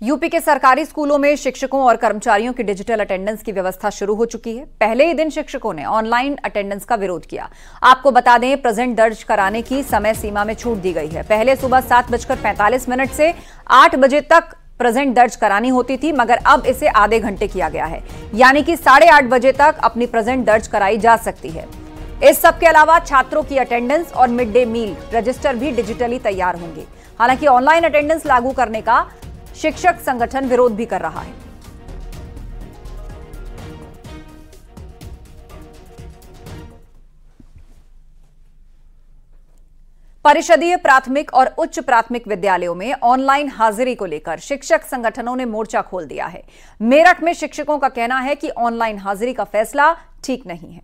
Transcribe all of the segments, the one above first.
UP के सरकारी स्कूलों में शिक्षकों और कर्मचारियों की डिजिटल अटेंडेंस की व्यवस्था शुरू हो चुकी है। पहले ही दिन शिक्षकों ने ऑनलाइन अटेंडेंस का विरोध किया। आपको बता दें, प्रेजेंट दर्ज कराने की समय सीमा में छूट दी गई है। पहले सुबह 7:45 से 8 बजे तक प्रेजेंट दर्ज करानी होती थी, मगर अब इसे आधे घंटे किया गया है, यानी कि 8:30 बजे तक अपनी प्रेजेंट दर्ज कराई जा सकती है। इस सब के अलावा छात्रों की अटेंडेंस और मिड डे मील रजिस्टर भी डिजिटली तैयार होंगे। हालांकि ऑनलाइन अटेंडेंस लागू करने का शिक्षक संगठन विरोध भी कर रहा है। परिषदीय प्राथमिक और उच्च प्राथमिक विद्यालयों में ऑनलाइन हाजिरी को लेकर शिक्षक संगठनों ने मोर्चा खोल दिया है। मेरठ में शिक्षकों का कहना है कि ऑनलाइन हाजिरी का फैसला ठीक नहीं है।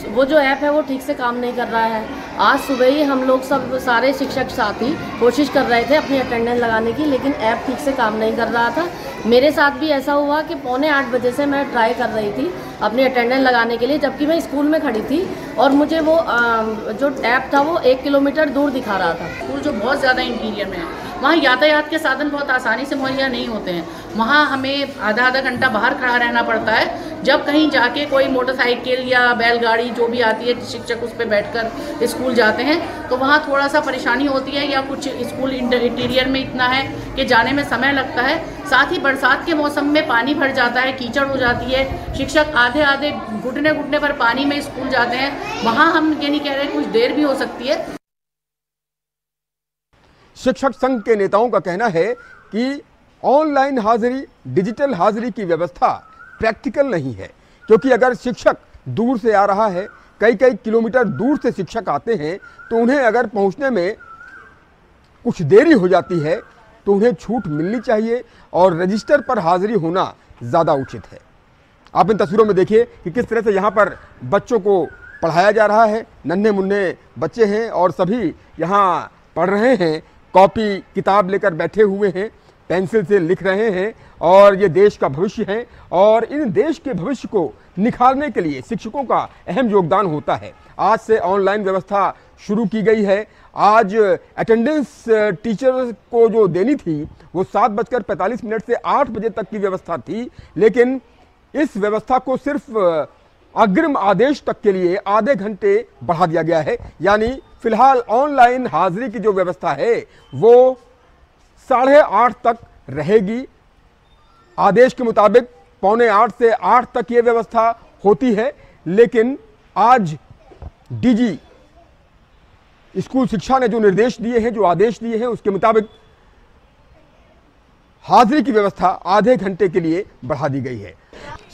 वो जो ऐप है वो ठीक से काम नहीं कर रहा है। आज सुबह ही हम लोग सब सारे शिक्षक साथी कोशिश कर रहे थे अपनी अटेंडेंस लगाने की, लेकिन ऐप ठीक से काम नहीं कर रहा था। मेरे साथ भी ऐसा हुआ कि 7:45 बजे से मैं ट्राई कर रही थी अपनी अटेंडेंस लगाने के लिए, जबकि मैं स्कूल में खड़ी थी और मुझे वो जो ऐप था वो 1 किलोमीटर दूर दिखा रहा था। स्कूल जो बहुत ज़्यादा इंटीरियर में है, वहाँ यातायात के साधन बहुत आसानी से मुहैया नहीं होते हैं। वहाँ हमें आधा घंटा बाहर खड़ा रहना पड़ता है। जब कहीं जाके कोई मोटरसाइकिल या बैलगाड़ी जो भी आती है, शिक्षक उस पर बैठकर स्कूल जाते हैं, तो वहाँ थोड़ा सा परेशानी होती है। या कुछ स्कूल इंटीरियर में इतना है कि जाने में समय लगता है। साथ ही बरसात के मौसम में पानी भर जाता है, कीचड़ हो जाती है। शिक्षक आधे घुटने पर पानी में स्कूल जाते हैं। वहाँ हम ये नहीं कह रहे, कुछ देर भी हो सकती है। शिक्षक संघ के नेताओं का कहना है कि ऑनलाइन हाजिरी, डिजिटल हाजिरी की व्यवस्था प्रैक्टिकल नहीं है, क्योंकि अगर शिक्षक दूर से आ रहा है, कई किलोमीटर दूर से शिक्षक आते हैं, तो उन्हें अगर पहुंचने में कुछ देरी हो जाती है तो उन्हें छूट मिलनी चाहिए और रजिस्टर पर हाजिरी होना ज़्यादा उचित है। आप इन तस्वीरों में देखिए कि किस तरह से यहाँ पर बच्चों को पढ़ाया जा रहा है। नन्हे मुन्ने बच्चे हैं और सभी यहाँ पढ़ रहे हैं, कॉपी किताब लेकर बैठे हुए हैं, पेंसिल से लिख रहे हैं और ये देश का भविष्य है और इन देश के भविष्य को निखारने के लिए शिक्षकों का अहम योगदान होता है। आज से ऑनलाइन व्यवस्था शुरू की गई है। आज अटेंडेंस टीचर को जो देनी थी वो 7:45 से 8 बजे तक की व्यवस्था थी, लेकिन इस व्यवस्था को सिर्फ अग्रिम आदेश तक के लिए आधे घंटे बढ़ा दिया गया है। यानी फिलहाल ऑनलाइन हाजिरी की जो व्यवस्था है वो 8:30 तक रहेगी। आदेश के मुताबिक 7:45 से 8 तक ये व्यवस्था होती है, लेकिन आज डीजी स्कूल शिक्षा ने जो निर्देश दिए हैं, जो आदेश दिए हैं, उसके मुताबिक हाजिरी की व्यवस्था आधे घंटे के लिए बढ़ा दी गई है।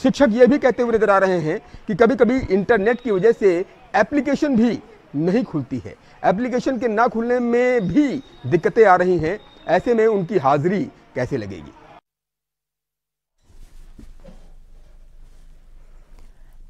शिक्षक ये भी कहते हुए नजर आ रहे हैं कि कभी कभी इंटरनेट की वजह से एप्लीकेशन भी नहीं खुलती है। एप्लीकेशन के ना खुलने में भी दिक्कतें आ रही हैं। ऐसे में उनकी हाजिरी कैसे लगेगी?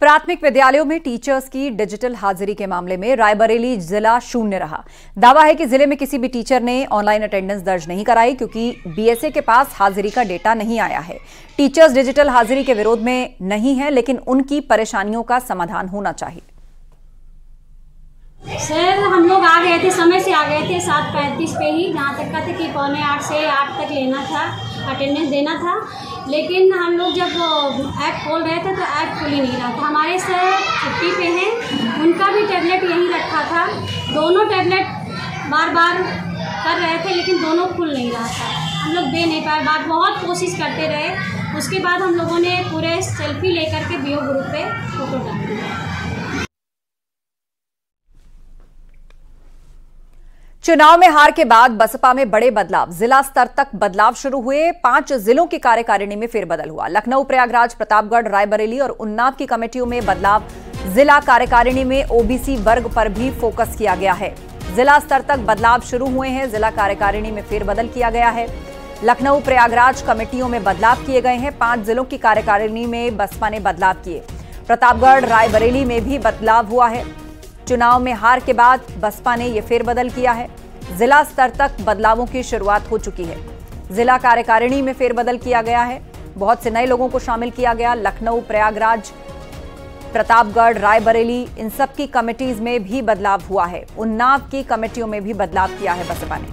प्राथमिक विद्यालयों में टीचर्स की डिजिटल हाजिरी के मामले में रायबरेली जिला शून्य रहा। दावा है कि जिले में किसी भी टीचर ने ऑनलाइन अटेंडेंस दर्ज नहीं कराई, क्योंकि बीएसए के पास हाजिरी का डेटा नहीं आया है। टीचर्स डिजिटल हाजिरी के विरोध में नहीं है, लेकिन उनकी परेशानियों का समाधान होना चाहिए। सर, हम लोग आ गए थे, समय से आ गए थे 7:35 पे ही, जहाँ तक का था कि 7:45 से 8 तक लेना था, अटेंडेंस देना था। लेकिन हम लोग जब ऐप खोल रहे थे तो ऐप खुल ही नहीं रहा था। हमारे सर छुट्टी पे हैं, उनका भी टैबलेट यहीं रखा था। दोनों टैबलेट बार कर रहे थे, लेकिन दोनों खुल नहीं रहा था। हम लोग दे नहीं पाए। बाद बहुत कोशिश करते रहे। उसके बाद हम लोगों ने पूरे सेल्फी लेकर के बीओ ग्रुप पे फोटो डाल दिया। चुनाव में हार के बाद बसपा में बड़े बदलाव, जिला स्तर तक बदलाव शुरू हुए। 5 जिलों की कार्यकारिणी में फेरबदल हुआ। लखनऊ, प्रयागराज, प्रतापगढ़, रायबरेली और उन्नाव की कमेटियों में बदलाव। जिला कार्यकारिणी में ओबीसी वर्ग पर भी फोकस किया गया है। जिला स्तर तक बदलाव शुरू हुए हैं। जिला कार्यकारिणी में फेरबदल किया गया है। लखनऊ, प्रयागराज कमेटियों में बदलाव किए गए हैं। 5 जिलों की कार्यकारिणी में बसपा ने बदलाव किए। प्रतापगढ़, रायबरेली में भी बदलाव हुआ है। चुनाव में हार के बाद बसपा ने यह फेरबदल किया है। जिला स्तर तक बदलावों की शुरुआत हो चुकी है। जिला कार्यकारिणी में फेरबदल किया गया है। बहुत से नए लोगों को शामिल किया गया। लखनऊ, प्रयागराज, प्रतापगढ़, रायबरेली, इन सब की कमेटीज में भी बदलाव हुआ है। उन्नाव की कमेटियों में भी बदलाव किया है बसपा ने।